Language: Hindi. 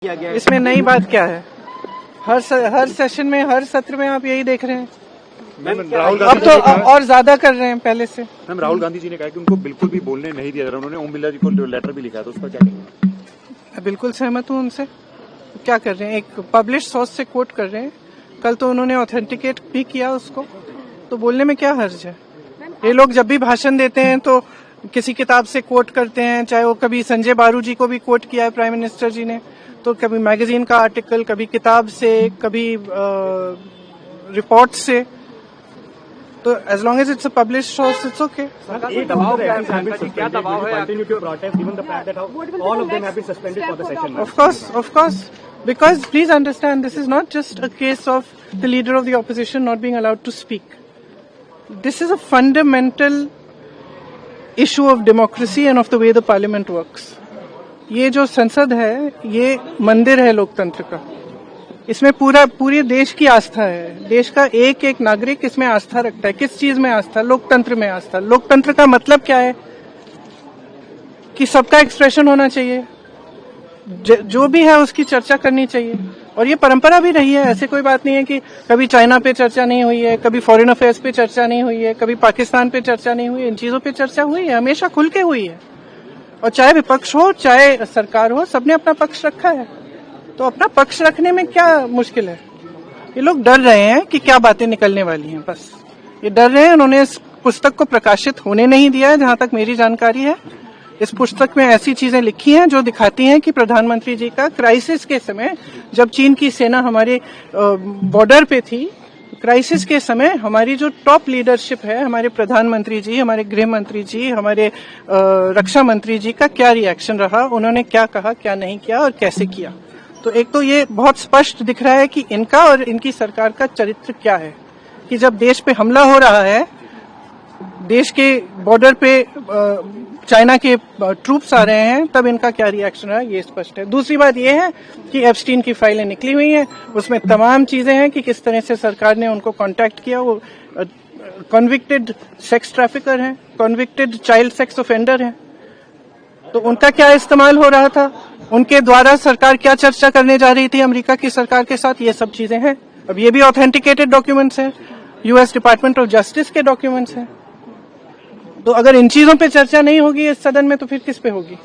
किया गया है। इसमें नई बात क्या है? हर सेशन में, हर सत्र में आप यही देख रहे हैं। राहुल अब गांधी तो जी ने और ज्यादा कर रहे हैं पहले से। मैम राहुल गांधी जी ने कहा कि उनको बिल्कुल भी बोलने नहीं दिया जा रहा। उन्होंने ओम बिरला जी को लेटर भी लिखा है, तो उस पर क्या कहेंगे? मैं बिल्कुल सहमत हूँ उनसे। क्या कर रहे हैं? एक पब्लिश सोर्स से कोट कर रहे हैं। कल तो उन्होंने ऑथेंटिकेट भी किया उसको, तो बोलने में क्या हर्ज है? ये लोग जब भी भाषण देते हैं तो किसी किताब से कोट करते हैं, चाहे वो कभी संजय बारू जी को भी कोट किया है प्राइम मिनिस्टर जी ने, तो कभी मैगजीन का आर्टिकल, कभी किताब से, कभी रिपोर्ट से। तो as long as it's a publish source it's okay. ये दबाव क्या दबाव है? Continue to protest even the fact that all of them have been suspended for the session. Of course, because please understand, this is not just a case of the leader of the opposition not being allowed to speak. This is a fundamental issue of democracy and of the way the parliament works. ये जो संसद है, ये मंदिर है लोकतंत्र का। इसमें पूरे देश की आस्था है। देश का एक एक नागरिक इसमें आस्था रखता है। किस चीज में आस्था? लोकतंत्र में आस्था। लोकतंत्र का मतलब क्या है? कि सबका एक्सप्रेशन होना चाहिए, जो भी है उसकी चर्चा करनी चाहिए। और ये परंपरा भी रही है। ऐसे कोई बात नहीं है कि कभी चाइना पे चर्चा नहीं हुई है, कभी फॉरेन अफेयर्स पे चर्चा नहीं हुई है, कभी पाकिस्तान पे चर्चा नहीं हुई है। इन चीजों पे चर्चा हुई है, हमेशा खुल के हुई है। और चाहे विपक्ष हो, चाहे सरकार हो, सबने अपना पक्ष रखा है। तो अपना पक्ष रखने में क्या मुश्किल है? ये लोग डर रहे हैं कि क्या बातें निकलने वाली हैं, बस ये डर रहे हैं। उन्होंने इस पुस्तक को प्रकाशित होने नहीं दिया है, जहां तक मेरी जानकारी है। इस पुस्तक में ऐसी चीजें लिखी हैं जो दिखाती हैं कि प्रधानमंत्री जी का क्राइसिस के समय, जब चीन की सेना हमारे बॉर्डर पे थी, क्राइसिस के समय हमारी जो टॉप लीडरशिप है, हमारे प्रधानमंत्री जी, हमारे गृह मंत्री जी, हमारे रक्षा मंत्री जी का क्या रिएक्शन रहा, उन्होंने क्या कहा, क्या नहीं किया और कैसे किया। तो एक तो ये बहुत स्पष्ट दिख रहा है कि इनका और इनकी सरकार का चरित्र क्या है, कि जब देश पे हमला हो रहा है, देश के बॉर्डर पे चाइना के ट्रूप्स आ रहे हैं, तब इनका क्या रिएक्शन रहा, ये स्पष्ट है। दूसरी बात ये है कि एप्स्टीन की फाइलें निकली हुई हैं, उसमें तमाम चीजें हैं कि किस तरह से सरकार ने उनको कांटेक्ट किया। वो कन्विक्टेड सेक्स ट्रैफिकर हैं, कन्विक्टेड चाइल्ड सेक्स ऑफेंडर हैं, तो उनका क्या इस्तेमाल हो रहा था, उनके द्वारा सरकार क्या चर्चा करने जा रही थी अमेरिका की सरकार के साथ, ये सब चीजें हैं। अब ये भी ऑथेंटिकेटेड डॉक्यूमेंट्स हैं, यूएस डिपार्टमेंट ऑफ जस्टिस के डॉक्यूमेंट्स हैं। तो अगर इन चीजों पे चर्चा नहीं होगी इस सदन में, तो फिर किस पे होगी?